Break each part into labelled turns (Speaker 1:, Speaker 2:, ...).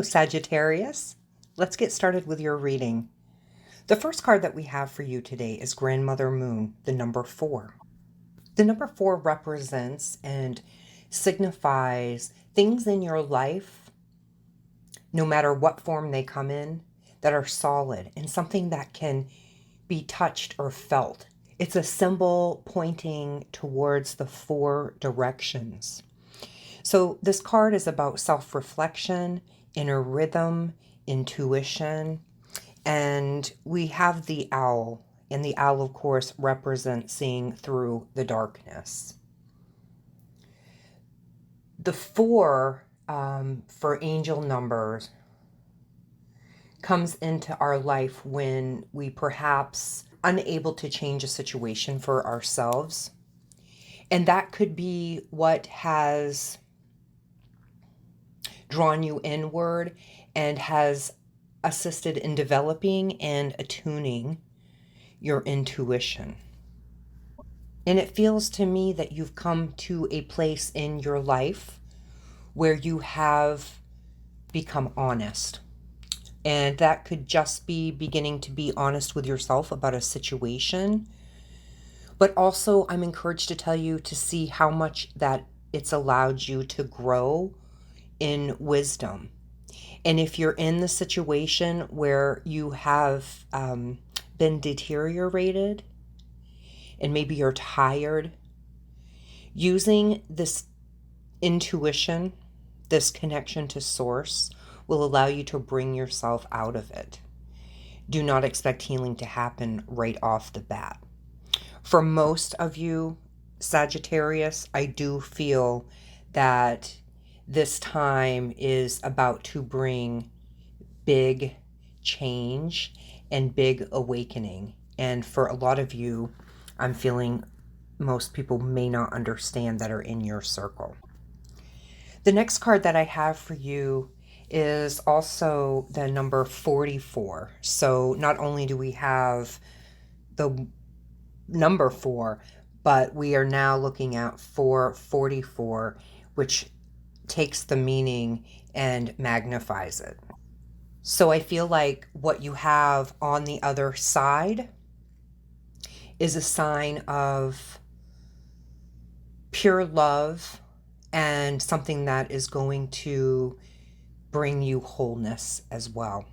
Speaker 1: Sagittarius. Let's get started with your reading. The first card that we have for you today is Grandmother Moon, the number 4. The number 4 represents and signifies things in your life, no matter what form they come in, that are solid and something that can be touched or felt. It's a symbol pointing towards the 4 directions. So this card is about self-reflection, inner rhythm, intuition, and we have the owl. And the owl, of course, represents seeing through the darkness. The 4 for angel numbers comes into our life when we perhaps unable to change a situation for ourselves. And that could be what has drawn you inward and has assisted in developing and attuning your intuition. And it feels to me that you've come to a place in your life where you have become honest. And that could just be beginning to be honest with yourself about a situation. But also, I'm encouraged to tell you to see how much that it's allowed you to grow in wisdom. And if you're in the situation where you have been deteriorated and maybe you're tired, using this intuition, this connection to source, will allow you to bring yourself out of it. Do not expect healing to happen right off the bat. For most of you, Sagittarius, I do feel that this time is about to bring big change and big awakening. And for a lot of you, I'm feeling most people may not understand that are in your circle. The next card that I have for you is also the number 44. So not only do we have the number 4, but we are now looking at 444, which takes the meaning and magnifies it. So I feel like what you have on the other side is a sign of pure love and something that is going to bring you wholeness as well.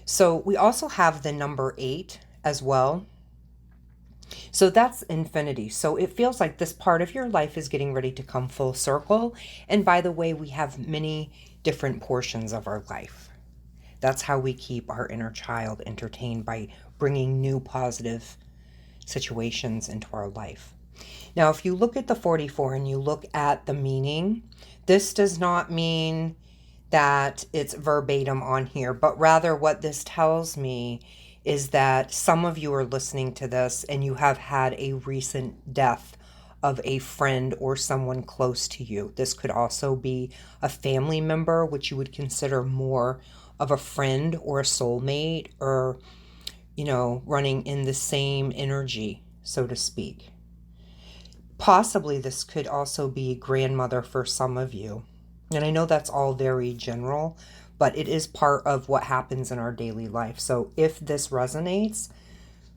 Speaker 1: So we also have the number 8 as well. So that's infinity. So it feels like this part of your life is getting ready to come full circle. And by the way, we have many different portions of our life. That's how we keep our inner child entertained, by bringing new positive situations into our life. Now, if you look at the 44 and you look at the meaning, this does not mean that it's verbatim on here, but rather what this tells me is that some of you are listening to this and you have had a recent death of a friend or someone close to you. This could also be a family member, which you would consider more of a friend or a soulmate, or, running in the same energy, so to speak. Possibly this could also be grandmother for some of you. And I know that's all very general, but it is part of what happens in our daily life. So if this resonates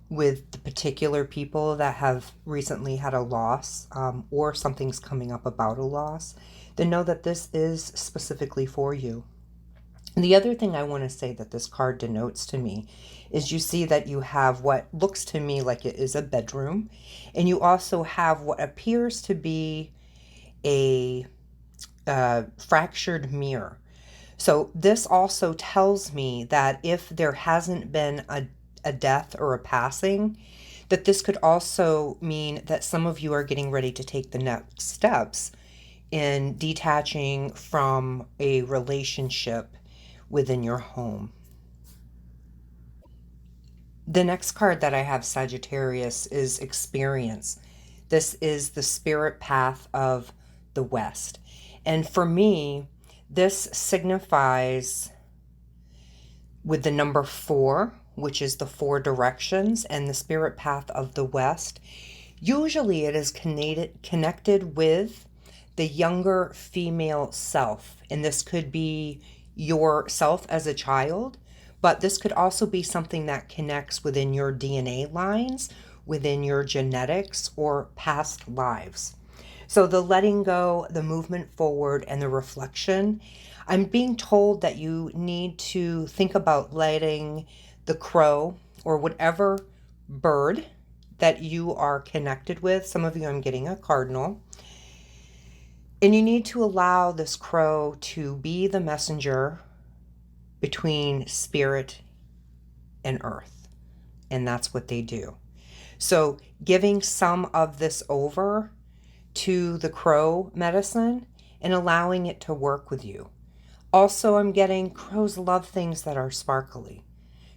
Speaker 1: with the particular people that have recently had a loss, or something's coming up about a loss, then know that this is specifically for you. And the other thing I want to say that this card denotes to me is you see that you have what looks to me like it is a bedroom, and you also have what appears to be a fractured mirror. So this also tells me that if there hasn't been a death or a passing, that this could also mean that some of you are getting ready to take the next steps in detaching from a relationship within your home. The next card that I have, Sagittarius, is experience. This is the spirit path of the West. And for me, this signifies with the number 4, which is the 4 directions, and the spirit path of the West. Usually it is connected with the younger female self. And this could be yourself as a child, but this could also be something that connects within your DNA lines, within your genetics, or past lives. So the letting go, the movement forward, and the reflection. I'm being told that you need to think about letting the crow or whatever bird that you are connected with. Some of you, I'm getting a cardinal. And you need to allow this crow to be the messenger between spirit and earth. And that's what they do. So giving some of this over to the crow medicine and allowing it to work with you. Also, I'm getting crows love things that are sparkly.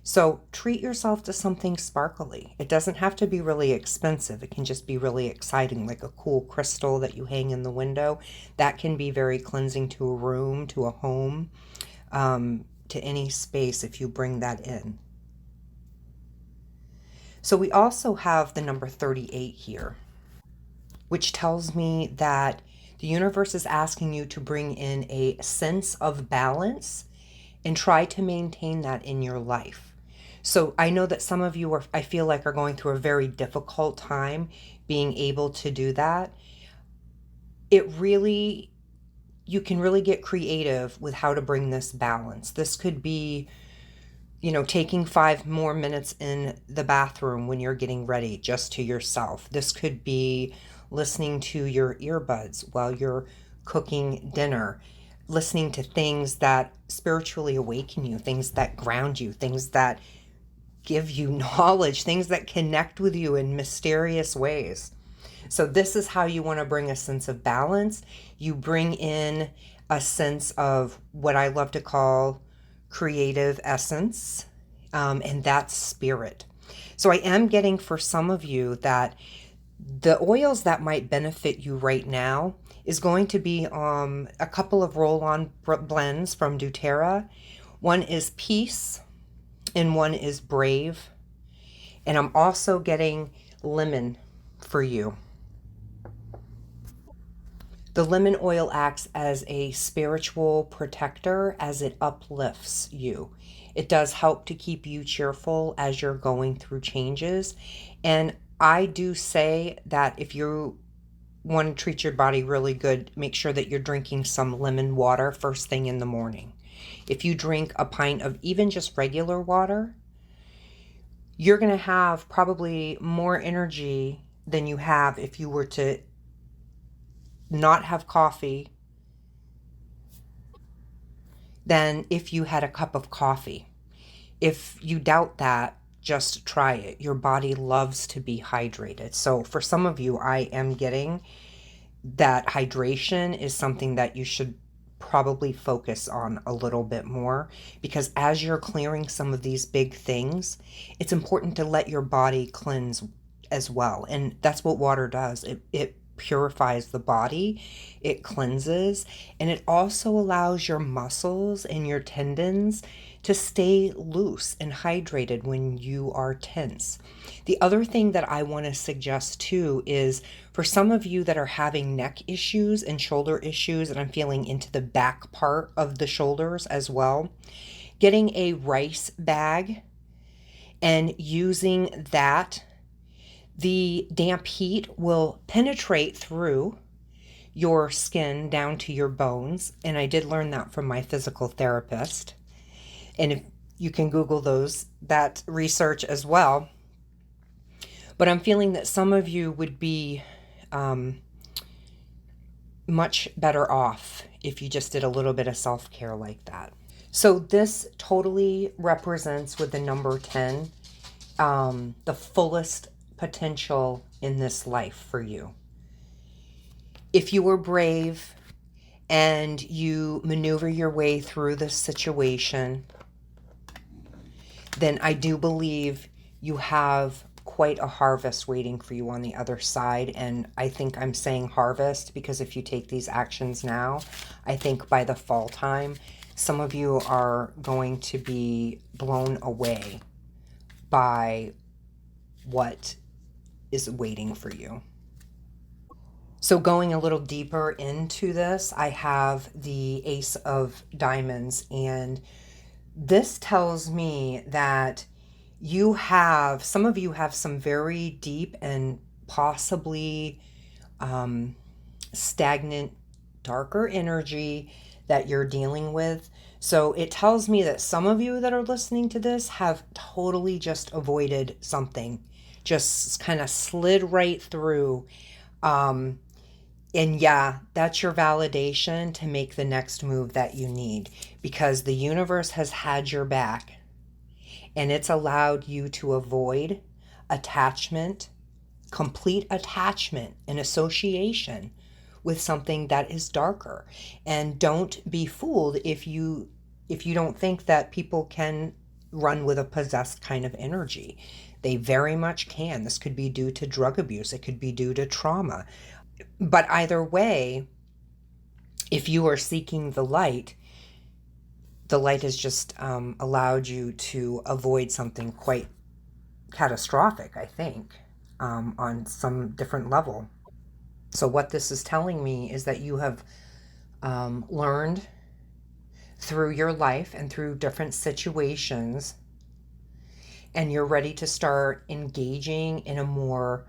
Speaker 1: So treat yourself to something sparkly. It doesn't have to be really expensive. It can just be really exciting, like a cool crystal that you hang in the window. That can be very cleansing to a room, to a home, to any space if you bring that in. So we also have the number 38 here, which tells me that the universe is asking you to bring in a sense of balance and try to maintain that in your life. So I know that some of you are, I feel like, are going through a very difficult time being able to do that. You can really get creative with how to bring this balance. This could be, taking 5 more minutes in the bathroom when you're getting ready just to yourself. This could be listening to your earbuds while you're cooking dinner, listening to things that spiritually awaken you, things that ground you, things that give you knowledge, things that connect with you in mysterious ways. So this is how you want to bring a sense of balance. You bring in a sense of what I love to call creative essence, and that's spirit. So I am getting for some of you that the oils that might benefit you right now is going to be a couple of roll-on blends from doTERRA. One is Peace and one is Brave. And I'm also getting lemon for you. The lemon oil acts as a spiritual protector as it uplifts you. It does help to keep you cheerful as you're going through changes. And I do say that if you want to treat your body really good, make sure that you're drinking some lemon water first thing in the morning. If you drink a pint of even just regular water, you're going to have probably more energy than you have if you were to not have coffee than if you had a cup of coffee. If you doubt that, just try it. Your body loves to be hydrated. So for some of you, I am getting that hydration is something that you should probably focus on a little bit more, because as you're clearing some of these big things, it's important to let your body cleanse as well. And that's what water does. It purifies the body, it cleanses, and it also allows your muscles and your tendons to stay loose and hydrated when you are tense. The other thing that I want to suggest too is for some of you that are having neck issues and shoulder issues, and I'm feeling into the back part of the shoulders as well, getting a rice bag and using that, the damp heat will penetrate through your skin down to your bones. And I did learn that from my physical therapist. And if you can Google that research as well. But I'm feeling that some of you would be much better off if you just did a little bit of self-care like that. So this totally represents, with the number 10, the fullest potential in this life for you. If you were brave and you maneuver your way through this situation, then I do believe you have quite a harvest waiting for you on the other side. And I think I'm saying harvest because if you take these actions now, I think by the fall time, some of you are going to be blown away by what is waiting for you. So going a little deeper into this, I have the Ace of Diamonds, and this tells me that some of you have some very deep and possibly stagnant, darker energy that you're dealing with. So it tells me that some of you that are listening to this have totally just avoided something, just kind of slid right through. And yeah, that's your validation to make the next move that you need, because the universe has had your back and it's allowed you to avoid attachment, complete attachment and association with something that is darker. And don't be fooled if you don't think that people can run with a possessed kind of energy. They very much can. This could be due to drug abuse, it could be due to trauma. But either way, if you are seeking the light has just allowed you to avoid something quite catastrophic, I think, on some different level. So what this is telling me is that you have learned through your life and through different situations, and you're ready to start engaging in a more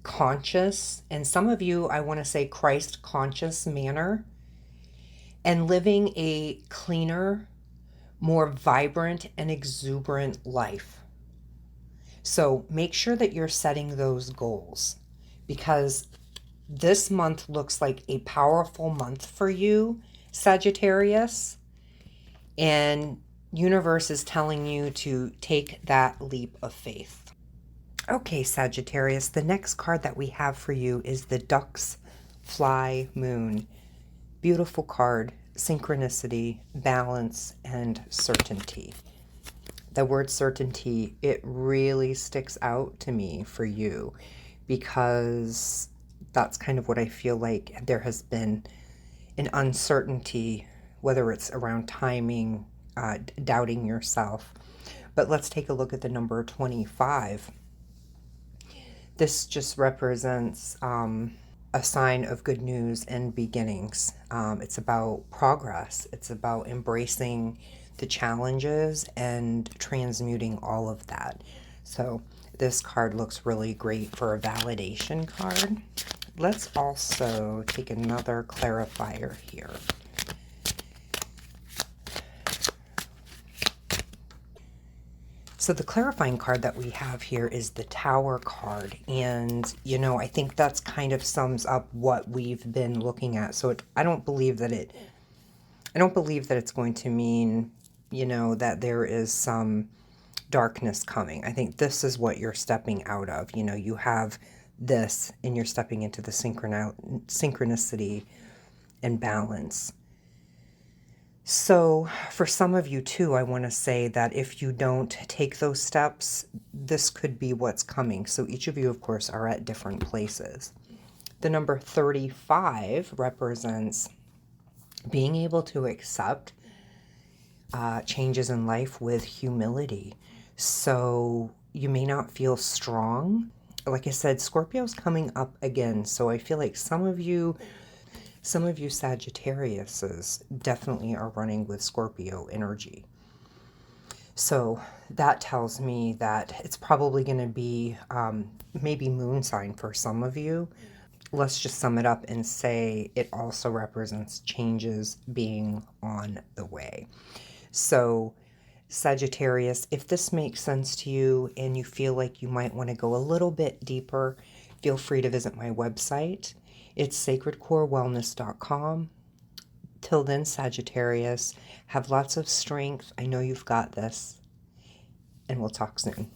Speaker 1: conscious, and some of you, I want to say Christ conscious manner, and living a cleaner, more vibrant and exuberant life. So make sure that you're setting those goals, because this month looks like a powerful month for you, Sagittarius, and universe is telling you to take that leap of faith. Okay, Sagittarius, the next card that we have for you is the Ducks Fly Moon. Beautiful card, synchronicity, balance, and certainty. The word certainty, it really sticks out to me for you, because that's kind of what I feel like there has been an uncertainty, whether it's around timing, doubting yourself. But let's take a look at the number 25. This just represents a sign of good news and beginnings. It's about progress. It's about embracing the challenges and transmuting all of that. So this card looks really great for a validation card. Let's also take another clarifier here. So the clarifying card that we have here is the Tower card. And, I think that's kind of sums up what we've been looking at. So I don't believe that it's going to mean, that there is some darkness coming. I think this is what you're stepping out of. You have this and you're stepping into the synchronicity and balance. So for some of you too, I want to say that if you don't take those steps, this could be what's coming. So each of you, of course, are at different places. The number 35 represents being able to accept changes in life with humility. So you may not feel strong. Like I said, Scorpio's coming up again. So I feel like some of you Sagittariuses definitely are running with Scorpio energy. So that tells me that it's probably going to be maybe moon sign for some of you. Let's just sum it up and say it also represents changes being on the way. So Sagittarius, if this makes sense to you and you feel like you might want to go a little bit deeper, feel free to visit my website. It's sacredcorewellness.com. Till then, Sagittarius, have lots of strength. I know you've got this, and we'll talk soon.